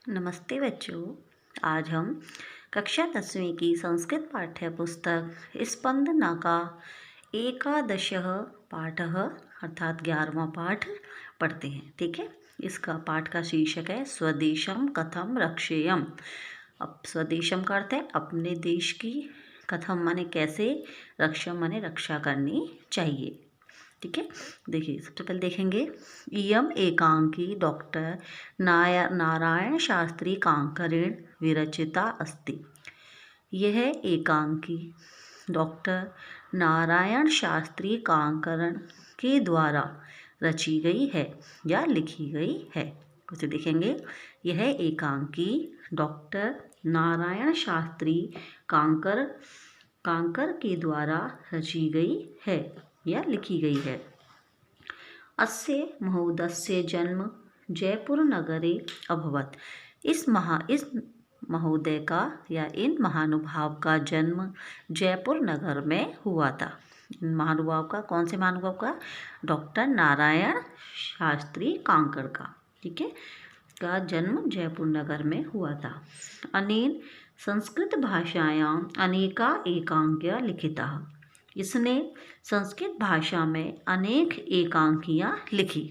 नमस्ते बच्चों। आज हम कक्षा 10वीं की संस्कृत पाठ्य पुस्तक स्पंदना का एकादशः पाठः अर्थात 11वां पाठ पढ़ते हैं। ठीक है, इसका पाठ का शीर्षक है स्वदेशम कथम रक्षेयम। अब स्वदेशम का अर्थ है अपने देश की, कथम माने कैसे, रक्षम माने रक्षा करनी चाहिए। ठीक है, देखिए सबसे पहले देखेंगे इयम एकांकी डॉक्टर नारायण शास्त्री कांकरेण विरचिता अस्ति। यह एकांकी डॉक्टर नारायण शास्त्री कांकरण के द्वारा रची गई है या लिखी गई है। उसे देखेंगे, यह एकांकी डॉक्टर नारायण शास्त्री कांकर के द्वारा रची गई है या लिखी गई है। अस्य महोदयस्य जन्म जयपुर नगरे अभवत। इस महोदय का या इन महानुभाव का जन्म जयपुर नगर में हुआ था। महानुभाव का, कौन से महानुभाव का? डॉक्टर नारायण शास्त्री कांकर का, ठीक है, का जन्म जयपुर नगर में हुआ था। अनेन संस्कृत भाषायां अनेका एकांकिया लिखिता। इसने संस्कृत भाषा में अनेक एकांकियाँ लिखी।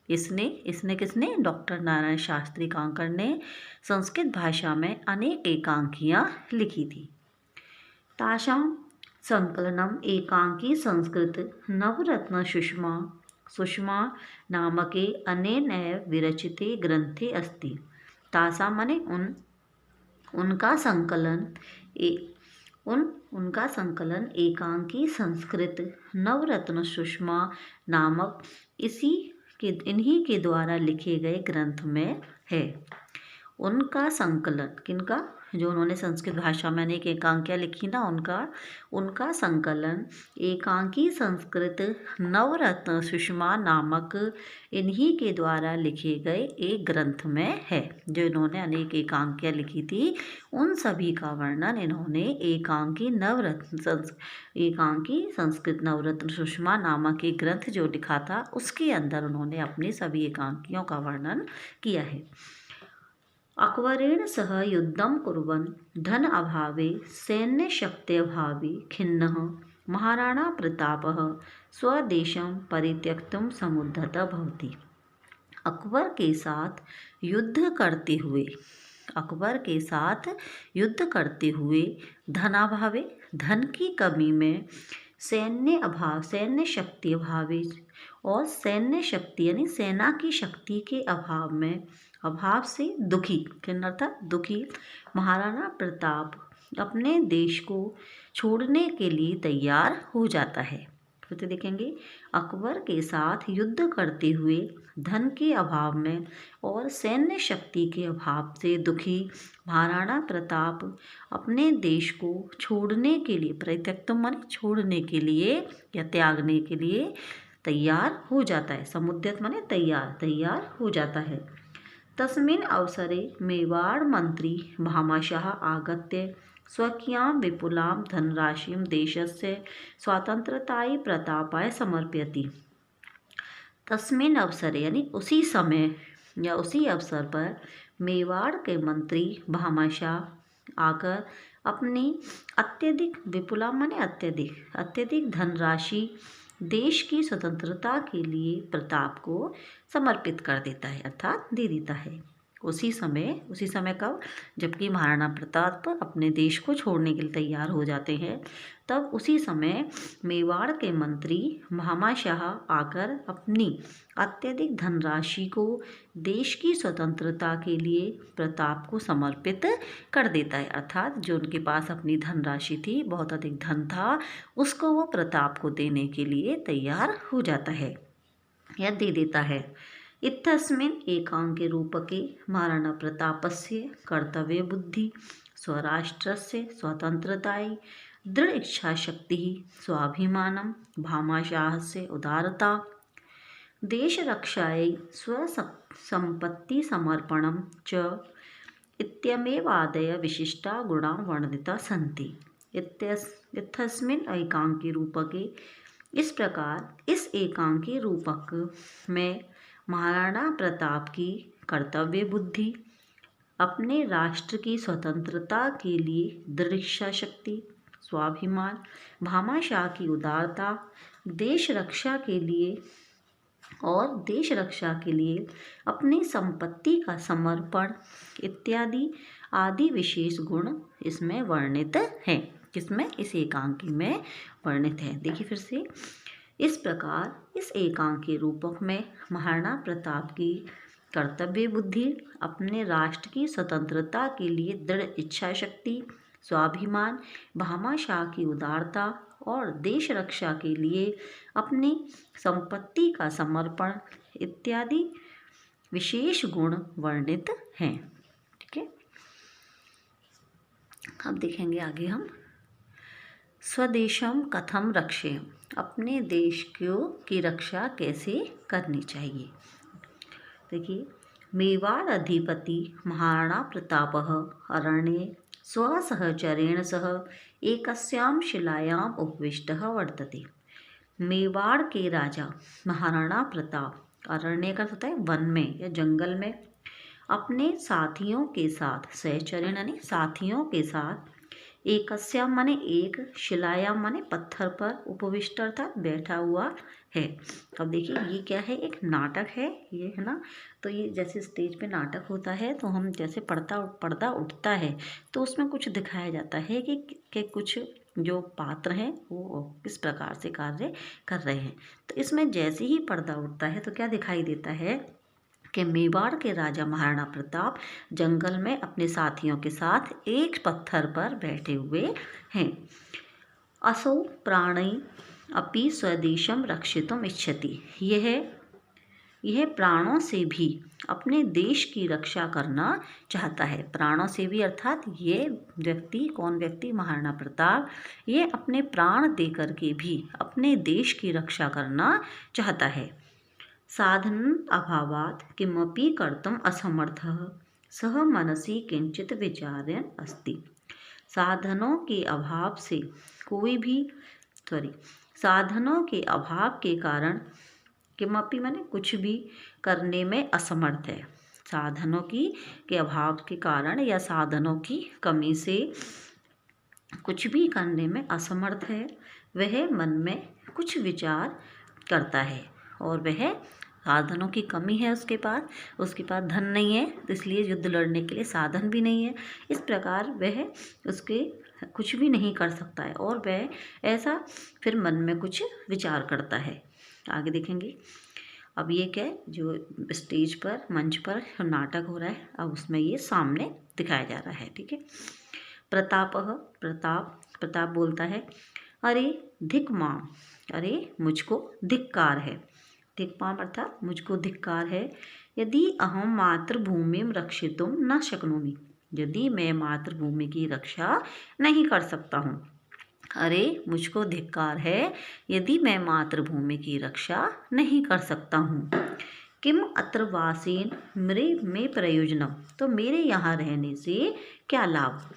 इसने किसने? डॉक्टर नारायण शास्त्री कांकर ने संस्कृत भाषा में अनेक एकांकियाँ लिखी थी। तासां संकलनम एकांकी संस्कृत नवरत्न सुषमा नामके अनेन एव विरचिते ग्रंथे अस्ति। तासां माने उनका संकलन एकांकी संस्कृत नवरत्न सुषमा नामक इन्हीं के द्वारा लिखे गए ग्रंथ में है। उनका संकलन किनका? जो उन्होंने संस्कृत भाषा में अनेक एकांकियाँ लिखी ना, उनका संकलन एकांकी संस्कृत नवरत्न सुषमा नामक इन्हीं के द्वारा लिखे गए एक ग्रंथ में है। जो इन्होंने अनेक एकांकियाँ लिखी थी, उन सभी का वर्णन इन्होंने एकांकी संस्कृत नवरत्न सुषमा नामक एक ग्रंथ जो लिखा था, उसके अंदर उन्होंने अपनी सभी एकांकियों का वर्णन किया है। अकबरेण सह युद्धं कुर्वन् धन अभावे सैन्यशक्त्यभावे खिन्नः महाराणा प्रतापः स्वदेशं परित्यक्तुं समुद्धतः भवति। अकबर के साथ युद्ध करते हुए धनाभावे, धन की कमी में, सैन्य शक्ति अभावे, और सैन्य शक्ति यानी सेना की शक्ति के अभाव से दुखी, किन अर्थात दुखी, महाराणा प्रताप अपने देश को छोड़ने के लिए तैयार हो जाता है। फिर देखेंगे, अकबर के साथ युद्ध करते हुए धन के अभाव में और सैन्य शक्ति के अभाव से दुखी महाराणा प्रताप अपने देश को छोड़ने के लिए, परित्यक्तुम माने छोड़ने के लिए या त्यागने के लिए तैयार हो जाता है। समुद्यत माने तैयार हो जाता है। तस्मिन् अवसरे मेवाड़ मंत्री भामाशाह आगत्य स्वकीयां विपुलां धनराशिं देशस्य स्वातंत्रतायै प्रतापाय समर्पयति। तस्मिन् अवसरे यानी उसी समय या उसी अवसर पर मेवाड़ के मंत्री भामाशाह आकर अपनी अत्यधिक, विपुला माने अत्यधिक धनराशि देश की स्वतंत्रता के लिए प्रताप को समर्पित कर देता है, अर्थात दे देता है। उसी समय कब? जबकि महाराणा प्रताप अपने देश को छोड़ने के लिए तैयार हो जाते हैं, तब उसी समय मेवाड़ के मंत्री भामाशाह आकर अपनी अत्यधिक धनराशि को देश की स्वतंत्रता के लिए प्रताप को समर्पित कर देता है। अर्थात जो उनके पास अपनी धनराशि थी, बहुत अधिक धन था, उसको वो प्रताप को देने के लिए तैयार हो जाता है या दे देता है। इत्यस्मिन् एकांके रूपके महाराणा प्रतापस्य कर्तव्य बुद्धि, स्वराष्ट्रस्य स्वतंत्रतायै दृढ़ इच्छा शक्ति, स्वाभिमानं, भामाशाहस्य उदारता, देश रक्षायै स्वसंपत्ति समर्पणं च इत्यमेवादय विशिष्टा गुणा वर्णिता सन्ति। इत्यस्मिन् एकांकी रूपके, इस प्रकार इस एकांकी रूपक में महाराणा प्रताप की कर्तव्य बुद्धि, अपने राष्ट्र की स्वतंत्रता के लिए दृढ़ इच्छा शक्ति, स्वाभिमान, भामाशाह की उदारता, देश रक्षा के लिए अपनी संपत्ति का समर्पण इत्यादि आदि विशेष गुण इसमें वर्णित हैं। किसमें? इस एकांकी में वर्णित है। देखिए फिर से, इस प्रकार इस एकांकी रूपक में महाराणा प्रताप की कर्तव्य बुद्धि, अपने राष्ट्र की स्वतंत्रता के लिए दृढ़ इच्छा शक्ति, स्वाभिमान, भामाशाह की उदारता और देश रक्षा के लिए अपनी संपत्ति का समर्पण इत्यादि विशेष गुण वर्णित हैं। ठीक है, अब देखेंगे आगे हम स्वदेशम कथम रक्षेम, अपने देश की रक्षा कैसे करनी चाहिए। देखिए, मेवाड़ अधिपति महाराणा प्रतापः अरण्ये स्वसहचरेण सह एकस्यां शिलायाम् उपविष्टः वर्तते। मेवाड़ के राजा महाराणा प्रताप, अरण्य का होता है वन में या जंगल में, अपने साथियों के साथ, सहचरण यानी साथियों के साथ, एकस्याम माने एक, शिलायाम माने पत्थर पर, उपविष्ट अर्थात बैठा हुआ है। अब देखिए ये क्या है, एक नाटक है ये, है ना। तो ये जैसे स्टेज पे नाटक होता है तो हम जैसे पर्दा उठता है तो उसमें कुछ दिखाया जाता है कि कुछ जो पात्र हैं वो किस प्रकार से कार्य कर रहे हैं। तो इसमें जैसे ही पर्दा उठता है तो क्या दिखाई देता है कि मेवाड़ के राजा महाराणा प्रताप जंगल में अपने साथियों के साथ एक पत्थर पर बैठे हुए हैं। असौ प्राणी अपि स्वदेशम रक्षितुम इच्छति, यह प्राणों से भी अपने देश की रक्षा करना चाहता है। प्राणों से भी अर्थात ये व्यक्ति, कौन व्यक्ति? महाराणा प्रताप, ये अपने प्राण देकर के भी अपने देश की रक्षा करना चाहता है। साधन अभावात् किमपि कर्तुम् असमर्थः सः मनसि किंचित विचार्यन् अस्ति। साधनों के अभाव से साधनों के अभाव के कारण, किमपि माने कुछ भी करने में असमर्थ है। साधनों के अभाव के कारण या साधनों की कमी से कुछ भी करने में असमर्थ है। वह मन में कुछ विचार करता है और वह साधनों की कमी है उसके पास धन नहीं है, तो इसलिए युद्ध लड़ने के लिए साधन भी नहीं है। इस प्रकार वह उसके कुछ भी नहीं कर सकता है और वह ऐसा फिर मन में कुछ विचार करता है। आगे देखेंगे। अब ये क्या है, जो स्टेज पर, मंच पर नाटक हो रहा है, अब उसमें ये सामने दिखाया जा रहा है। ठीक है। प्रताप बोलता है, अरे धिक मां, अरे मुझको धिक्कार है। धिक्पाम अर्थात मुझको धिक्कार है। यदि अहम मातृभूमि रक्षितुम न शक्नोमि, यदि मैं मातृभूमि की रक्षा नहीं कर सकता हूँ। अरे मुझको धिक्कार है, यदि मैं मातृभूमि की रक्षा नहीं कर सकता हूँ। किम अत्र वासेन में प्रयोजनम, तो मेरे यहाँ रहने से क्या लाभ।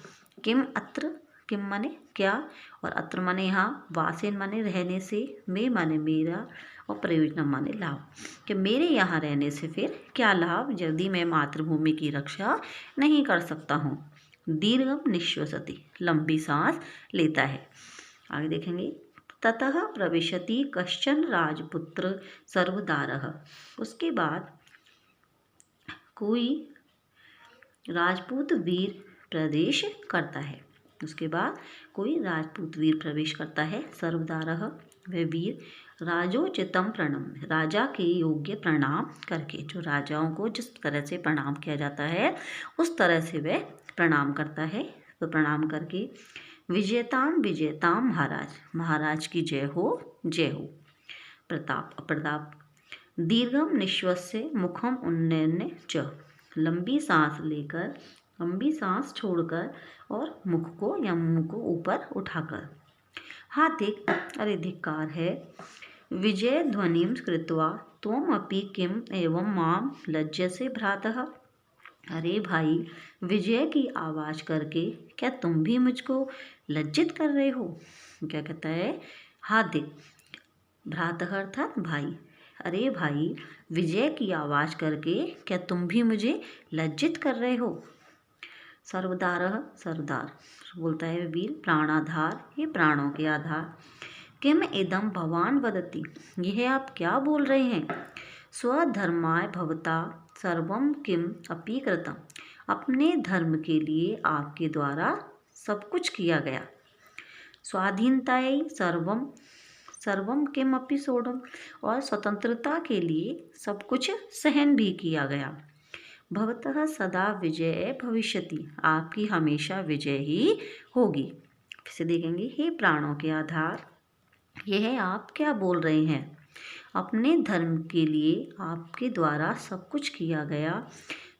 किम अत्र, किम माने क्या, और अत्र माने यहाँ, वासेन माने रहने से, में माने मेरा, और प्रयोजन माने लाभ, कि मेरे यहाँ रहने से फिर क्या लाभ यदि मैं मातृभूमि की रक्षा नहीं कर सकता हूँ। दीर्घम निश्वसति, लंबी सांस लेता है। आगे देखेंगे। ततः प्रविशति कश्चन राजपुत्र सर्वदारः, उसके बाद कोई राजपूत वीर प्रवेश करता है। उसके बाद कोई राजपूत वीर प्रवेश करता है। सर्वदारः, वह वीर राजोचितम प्रणम, राजा के योग्य प्रणाम करके, जो राजाओं को जिस तरह से प्रणाम किया जाता है उस तरह से वह प्रणाम करता है। तो प्रणाम करके विजयताम महाराज, महाराज की जय हो, जय हो। प्रताप दीर्घम निश्वस्य मुखम उन्नयन च, लंबी सांस छोड़कर और मुख को या मुंह को ऊपर उठाकर। हार्दिक, अरे धिक्कार है। विजय ध्वनिं कृत्वा त्वमपि किम एवं माम लज्जसे भ्रातः, अरे भाई विजय की आवाज़ करके क्या तुम भी मुझको लज्जित कर रहे हो। क्या कहता है, हार्दिक, भ्रातः अर्थात भाई, अरे भाई विजय की आवाज़ करके क्या तुम भी मुझे लज्जित कर रहे हो। सर्वदारः सरदार बोलता है वीर, प्राणाधार, ये प्राणों के आधार। किम इदम भवान वदति, यह आप क्या बोल रहे हैं। स्वधर्माय भवता सर्वम किम अपि कृतम, अपने धर्म के लिए आपके द्वारा सब कुछ किया गया। स्वाधीनतायै सर्वम सर्वम किम अपि सोढम, और स्वतंत्रता के लिए सब कुछ सहन भी किया गया। भवतः सदा विजय भविष्यति, आपकी हमेशा विजय ही होगी। फिर से देखेंगे, हे प्राणों के आधार, यह आप क्या बोल रहे हैं। अपने धर्म के लिए आपके द्वारा सब कुछ किया गया,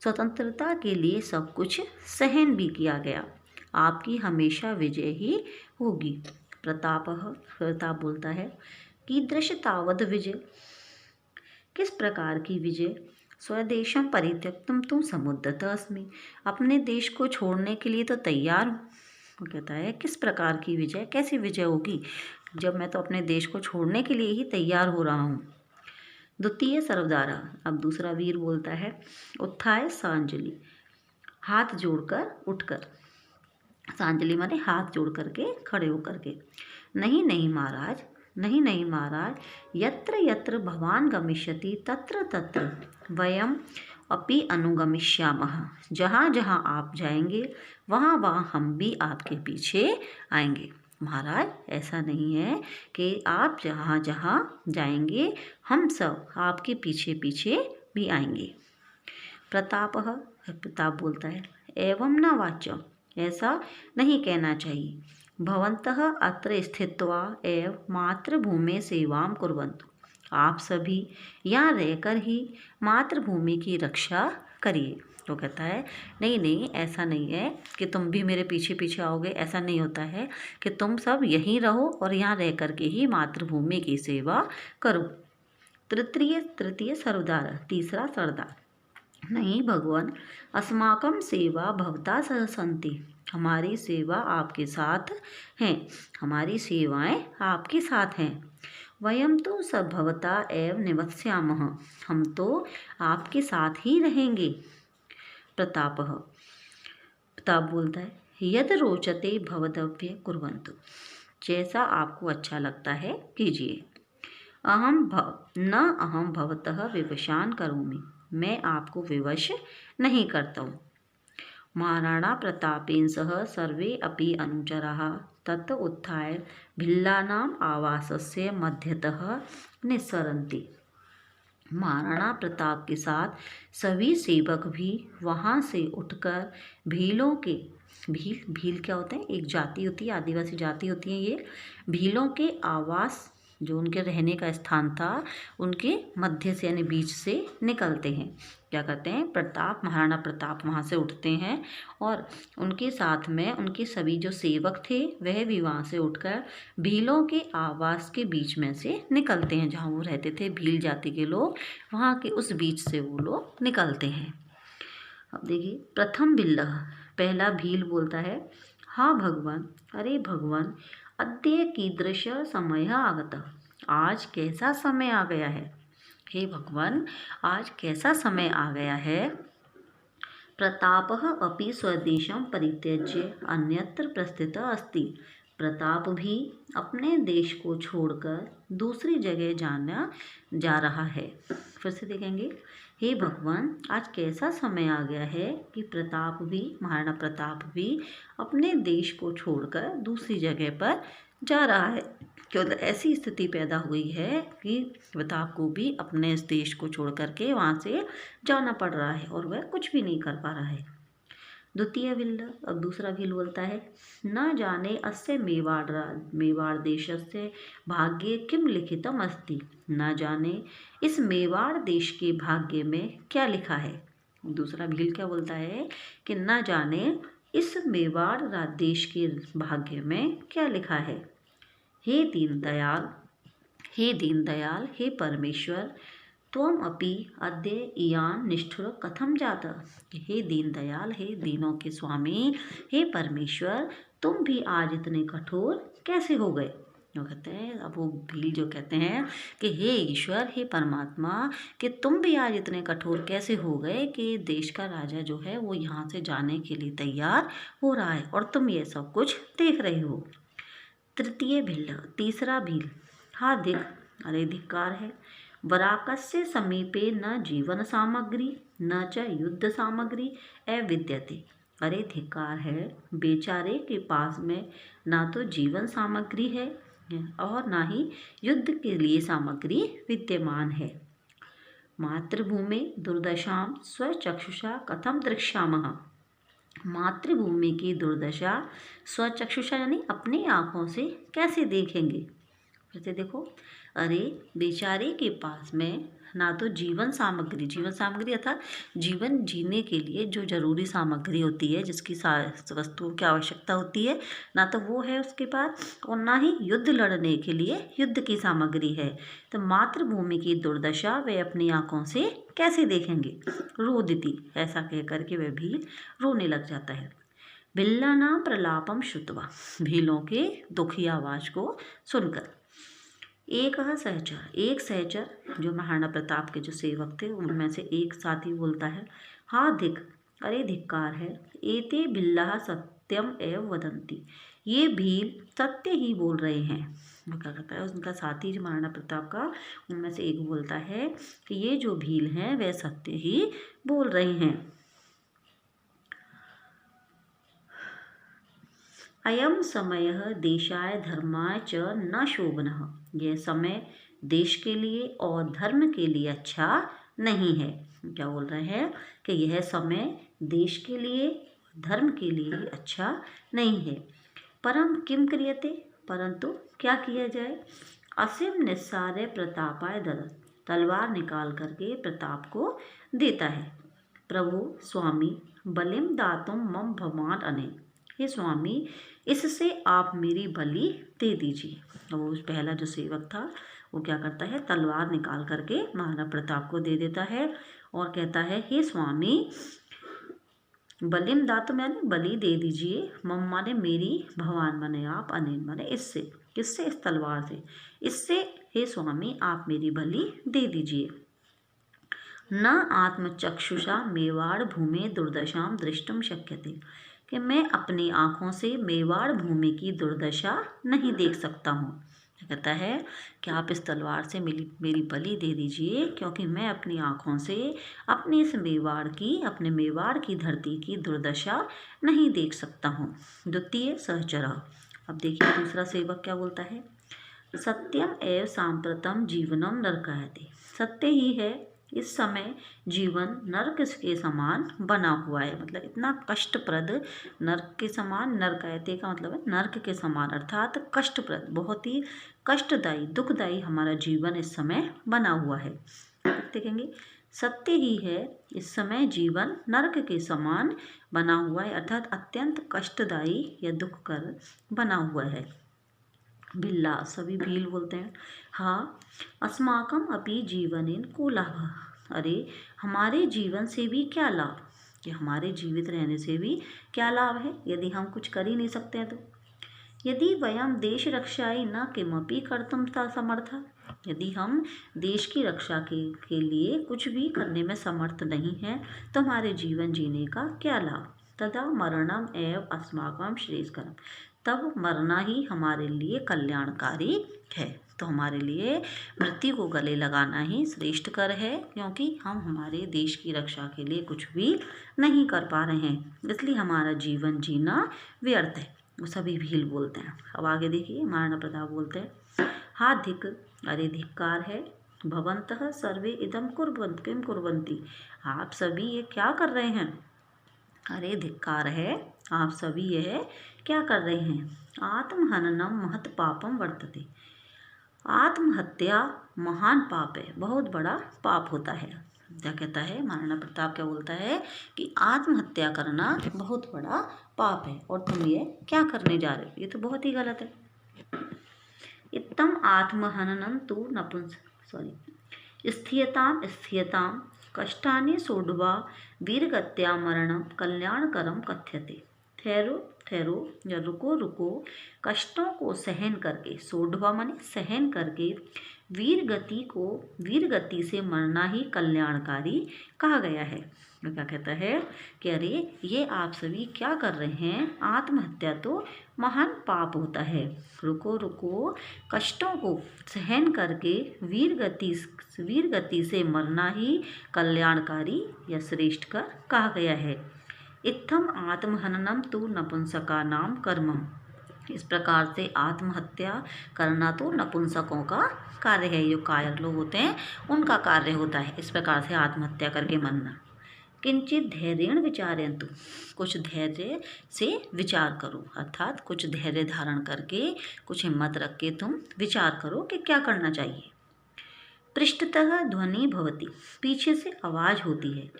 स्वतंत्रता के लिए सब कुछ सहन भी किया गया, आपकी हमेशा विजय ही होगी। प्रताप बोलता है, कीदृश तावद विजय, किस प्रकार की विजय। स्वदेशम परित्यक्तम तुम समुद्रत अस्मि, अपने देश को छोड़ने के लिए तो तैयार हूँ। वो कहता है किस प्रकार की विजय, कैसी विजय होगी जब मैं तो अपने देश को छोड़ने के लिए ही तैयार हो रहा हूँ। द्वितीय सर्वदारा, अब दूसरा वीर बोलता है, उत्थाय सांजलि, हाथ जोड़कर उठकर, सांजलि माने हाथ जोड़ करके खड़े होकर के, नहीं नहीं महाराज, नहीं नहीं महाराज, यत्र यत्र भवान गमिष्यति तत्र तत्र वयम अपि अनुगमिष्यामः, जहाँ जहाँ आप जाएंगे वहाँ वहाँ हम भी आपके पीछे आएंगे। महाराज ऐसा नहीं है कि आप जहाँ जहाँ जाएंगे हम सब आपके पीछे पीछे भी आएंगे। प्रताप बोलता है, एवं न वाच्यम, ऐसा नहीं कहना चाहिए। भवन्तः अत्र स्थित्वा एव मातृभूमि सेवां कुर्वन्तु, आप सभी यहाँ रहकर ही मातृभूमि की रक्षा करिए। तो कहता है नहीं नहीं, ऐसा नहीं है कि तुम भी मेरे पीछे पीछे आओगे, ऐसा नहीं होता है कि तुम सब यहीं रहो और यहाँ रह कर के ही मातृभूमि की सेवा करो। तृतीय सरदार, तीसरा सरदार, नहीं भगवान, अस्माकं सेवा भवता सह सन्ति, हमारी सेवा आपके साथ हैं, हमारी सेवाएं आपके साथ हैं। वयम तो सब भवता एव निवत्स्यामः, हम तो आपके साथ ही रहेंगे। प्रताप बोलता है, यद रोचते भवदव्य कुर्वन्तु, जैसा आपको अच्छा लगता है कीजिए। अहम भवतः विवशान करोमि, मैं आपको विवश नहीं करता हूँ। महाराणा प्रतापेन सह सर्वे अपि अनुचराः तत् उत्थाय भिल्लानाम् आवासस्य मध्यतः निस्सरन्ति, महाराणा प्रताप के साथ सभी सेवक भी वहाँ से उठकर भीलों के, भील क्या होते हैं, एक जाति होती है, आदिवासी जाति होती है ये, भीलों के आवास जो उनके रहने का स्थान था उनके मध्य से यानी बीच से निकलते हैं। क्या करते हैं, महाराणा प्रताप वहाँ से उठते हैं और उनके साथ में उनके सभी जो सेवक थे वह भी वहाँ से उठकर भीलों के आवास के बीच में से निकलते हैं, जहाँ वो रहते थे भील जाति के लोग, वहाँ के उस बीच से वो लोग निकलते हैं। अब देखिए, प्रथम बिल्ला, पहला भील बोलता है, हाँ भगवान, अरे भगवान, अद्य कीदृश समय आगतः, आज कैसा समय आ गया है। हे भगवान, आज कैसा समय आ गया है। प्रतापः अपि स्वदेशं परित्यज्य अन्यत्र प्रस्थितः अस्ति, प्रताप भी अपने देश को छोड़कर दूसरी जगह जा रहा है। फिर से देखेंगे, हे भगवान, आज कैसा समय आ गया है कि महाराणा प्रताप भी अपने देश को छोड़कर दूसरी जगह पर जा रहा है। क्यों ऐसी स्थिति पैदा हुई है कि प्रताप को भी अपने इस देश को छोड़ करके वहाँ से जाना पड़ रहा है और वह कुछ भी नहीं कर पा रहा है। द्वितीय भील, अब दूसरा भील बोलता है, न जाने अस्य मेवाड़ देशस्य भाग्ये किम लिखितम अस्ति, न जाने इस मेवाड़ देश के भाग्य में क्या लिखा है। दूसरा भील क्या बोलता है कि न जाने इस मेवाड़ देश के भाग्य में क्या लिखा है। हे दीनदयाल, हे परमेश्वर, त्वम अपि अद्य इयान निष्ठुर कथम जाता, हे दीनदयाल, हे दीनों के स्वामी, हे परमेश्वर, तुम भी आज इतने कठोर कैसे हो गए। वो कहते हैं, अब वो भील जो कहते हैं कि हे ईश्वर, हे परमात्मा, कि तुम भी आज इतने कठोर कैसे हो गए कि देश का राजा जो है वो यहाँ से जाने के लिए तैयार हो रहा है और तुम ये सब कुछ देख रहे हो। तृतीय भील, तीसरा भील, हा धिक, अरे धिक्कार है। वराकस्य समीपे न जीवन सामग्री न च युद्ध सामग्री अविद्यते। अरे धिक्कार है, बेचारे के पास में ना तो जीवन सामग्री है और ना ही युद्ध के लिए सामग्री विद्यमान है। मातृभूमि दुर्दशाम स्वचक्षुषा कथम दृक्ष्यामः। मातृभूमि की दुर्दशा स्वचक्षुषा यानी अपनी आँखों से कैसे देखेंगे। फिर से देखो, अरे बेचारे के पास में ना तो जीवन सामग्री अर्थात जीवन जीने के लिए जो जरूरी सामग्री होती है, जिसकी वस्तुओं की आवश्यकता होती है, ना तो वो है उसके पास और ना ही युद्ध लड़ने के लिए युद्ध की सामग्री है। तो मातृभूमि की दुर्दशा वे अपनी आंखों से कैसे देखेंगे। रोदिति, ऐसा कह करके वह भी रोने लग जाता है। बिल्लाना प्रलापम श्रुत्वा, भीलों के दुखी आवाज को सुनकर। एक सहचर, एक सहचर जो महाराणा प्रताप के जो सेवक थे उनमें से एक साथी बोलता है, हा धिक, अरे धिक्कार है। एते बिल्लाह सत्यम एव वदंती, ये भील सत्य ही बोल रहे हैं। वो क्या कहता है, उनका साथी जो महाराणा प्रताप का उनमें से एक बोलता है कि ये जो भील हैं वह सत्य ही बोल रहे हैं। अयम समय देशाय धर्माय च न शोभनः, यह समय देश के लिए और धर्म के लिए अच्छा नहीं है। क्या बोल रहे हैं कि यह समय देश के लिए धर्म के लिए अच्छा नहीं है। परम किम क्रियते, परंतु क्या किया जाए। असीम निस्सारे प्रतापाय ददत्, तलवार निकाल करके प्रताप को देता है। प्रभु स्वामी बलिम दातुम मम भवान अने, हे स्वामी इससे आप मेरी बलि दे दीजिए। वो पहला जो सेवक था वो क्या करता है, तलवार निकाल करके महाराणा प्रताप को दे देता है और कहता है, हे स्वामी बलिम दातुम यानी बलि दे दीजिए, मम माने मेरी, भवान माने आप, अनेन माने इससे, किससे, इस तलवार से, इससे हे स्वामी आप मेरी बलि दे दीजिए। न आत्मचक्षुषा मेवाड़ भूमि दुर्दशाम दृष्टुम शक्यते, कि मैं अपनी आँखों से मेवाड़ भूमि की दुर्दशा नहीं देख सकता हूँ। कहता है कि आप इस तलवार से मेरी बलि दे दीजिए, क्योंकि मैं अपनी आँखों से अपनी इस अपने मेवाड़ की धरती की दुर्दशा नहीं देख सकता हूँ। द्वितीय सहचरा, अब देखिए दूसरा सेवक क्या बोलता है। सत्यम एव सांप्रतम जीवनम नरकायते, सत्य ही है इस समय जीवन नरक के समान बना हुआ है। मतलब इतना कष्टप्रद, नरक के समान, नरकायते का मतलब है नरक के समान अर्थात कष्टप्रद, बहुत ही कष्टदायी दुखदायी हमारा जीवन इस समय बना हुआ है। देखेंगे, सत्य ही है इस समय जीवन नरक के समान बना हुआ है अर्थात अत्यंत कष्टदायी या दुखकर बना हुआ है। बिल्ला, सभी भील बोलते हैं, हाँ अस्माकम अपि जीवनेन को लाभ, अरे हमारे जीवन से भी क्या लाभ, कि हमारे जीवित रहने से भी क्या लाभ है यदि हम कुछ कर ही नहीं सकते हैं तो। यदि वयम देश रक्षाय न किमपि कर्तुम समर्था, यदि हम देश की रक्षा के लिए कुछ भी करने में समर्थ नहीं हैं तो हमारे जीवन जीने का क्या लाभ। तदा मरणम एव अस्माकम श्रेयस्करम, तब मरना ही हमारे लिए कल्याणकारी है। तो हमारे लिए मृत्यु को गले लगाना ही श्रेष्ठकर है, क्योंकि हम हमारे देश की रक्षा के लिए कुछ भी नहीं कर पा रहे हैं, इसलिए हमारा जीवन जीना व्यर्थ है। वो सभी भील बोलते हैं। अब आगे देखिए महाराणा प्रताप बोलते हैं, हा धिक, अरे धिक्कार है। भवन्तः सर्वे इदम किम कुर्वन्ति, आप सभी ये क्या कर रहे हैं। अरे धिक्कार है, आप सभी यह क्या कर रहे हैं। आत्महननम महत पापम वर्तते, आत्महत्या महान पाप है, बहुत बड़ा पाप होता है। क्या कहता है महाराणा प्रताप, क्या बोलता है कि आत्महत्या करना बहुत बड़ा पाप है और तुम ये क्या करने जा रहे हो, ये तो बहुत ही गलत है। इत्तम आत्महननं तु स्थियताम कष्टानि सोढ्वा वीरगत्या मरणम कल्याणकरम कथ्यते। ठहरो ठहरो या रुको रुको, कष्टों को सहन करके, सोढ़वा माने सहन करके, वीर गति से मरना ही कल्याणकारी कहा गया है। तो क्या कहता है कि अरे ये आप सभी क्या कर रहे हैं, आत्महत्या तो महान पाप होता है। रुको रुको, कष्टों को सहन करके वीर गति से मरना ही कल्याणकारी या श्रेष्ठ कर कहा गया है। इत्थम आत्महननम तु नपुंसकानाम कर्मम, इस प्रकार से आत्महत्या करना तो नपुंसकों का कार्य है, जो कायर लोग होते हैं उनका कार्य होता है इस प्रकार से आत्महत्या करके मरना। किंचित धैर्येण विचारयन्तु, कुछ धैर्य से विचार करो, अर्थात कुछ धैर्य धारण करके, कुछ हिम्मत रख के तुम विचार करो कि क्या करना चाहिए। पृष्ठतः ध्वनि भवति, पीछे से आवाज़ होती है।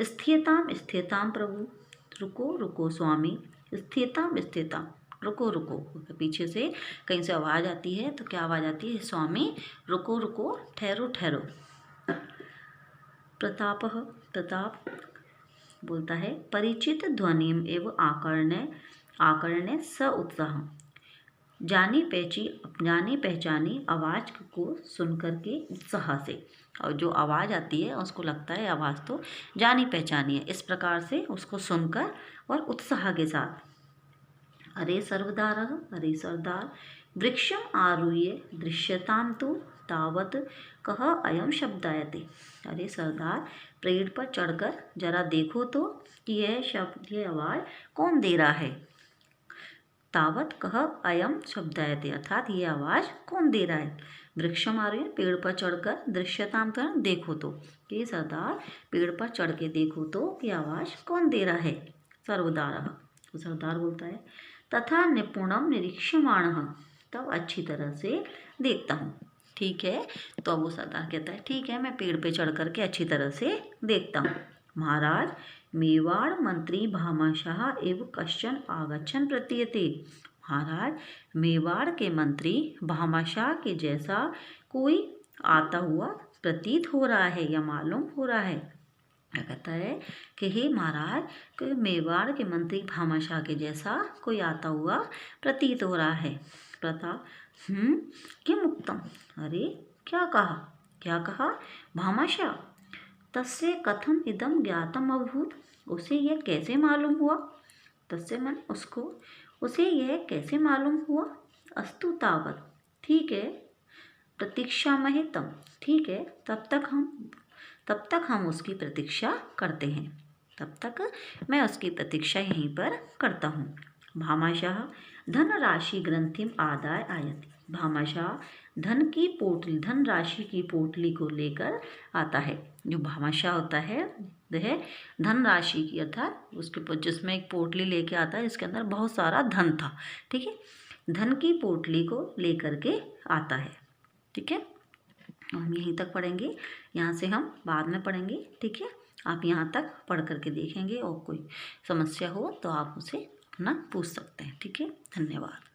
स्थिरताम स्थिरताम प्रभु, रुको रुको स्वामी, स्थिरताम स्थिरताम, रुको रुको, पीछे से कहीं से आवाज़ आती है तो क्या आवाज़ आती है, स्वामी रुको रुको, ठहरो ठहरो। प्रताप बोलता है, परिचित ध्वनिम एवं आकर्ण्य स उत्साह, जानी पहचानी आवाज़ को सुनकर के उत्साह से, और जो आवाज़ आती है उसको लगता है आवाज़ तो जानी पहचानी है, इस प्रकार से उसको सुनकर और उत्साह के साथ। अरे सरदार, वृक्षम आरुह्य दृश्यताम तो तावत कह अयम शब्दायते। अरे सरदार, पेड़ पर चढ़कर जरा देखो तो कि यह आवाज़ कौन दे रहा है। तावत कह अयम शब्दायते, अर्थात ये आवाज़ कौन दे रहा है। वृक्षम आरुह्य, पेड़ पर चढ़कर, दृश्यताम कर देखो तो, कि सरदार पेड़ पर चढ़ के देखो तो कि आवाज़ कौन दे रहा है। सरदार बोलता है, तथा निपुणम निरीक्षमाण, तब अच्छी तरह से देखता हूँ। ठीक है, तो अब वो सरदार कहता है ठीक है, मैं पेड़ पे चढ़ करके अच्छी तरह से देखता हूँ। महाराज, मेवाड़ मंत्री भामाशाह एवं कश्चन आगच्छन प्रतीयते। महाराज, मेवाड़ के मंत्री भामाशाह के जैसा कोई आता हुआ प्रतीत हो रहा है या मालूम हो रहा है। क्या कहता है कि हे महाराज, कि मेवाड़ के मंत्री भामाशाह के जैसा कोई आता हुआ प्रतीत हो रहा है। प्रताप, किम उक्तम, अरे क्या कहा भामाशाह। तस्य कथम इदम ज्ञातम अभूत, उसे यह कैसे मालूम हुआ। तस्य मन उसको, उसे यह कैसे मालूम हुआ। अस्तु तावत, ठीक है, प्रतीक्षा महितम, ठीक है, तब तक हम उसकी प्रतीक्षा करते हैं, तब तक मैं उसकी प्रतीक्षा यहीं पर करता हूँ। भामाशाह धनराशि ग्रंथिम आदाय आयति, भामाशाह धन राशि की पोटली को लेकर आता है। जो भामाशाह होता है वह धन राशि की, अर्थात उसके जिसमें एक पोटली लेके आता है, इसके अंदर बहुत सारा धन था। ठीक है, धन की पोटली को लेकर के आता है। ठीक है, हम यहीं तक पढ़ेंगे, यहाँ से हम बाद में पढ़ेंगे। ठीक है, आप यहाँ तक पढ़ करके देखेंगे और कोई समस्या हो तो आप उसे अपना पूछ सकते हैं। ठीक है, धन्यवाद।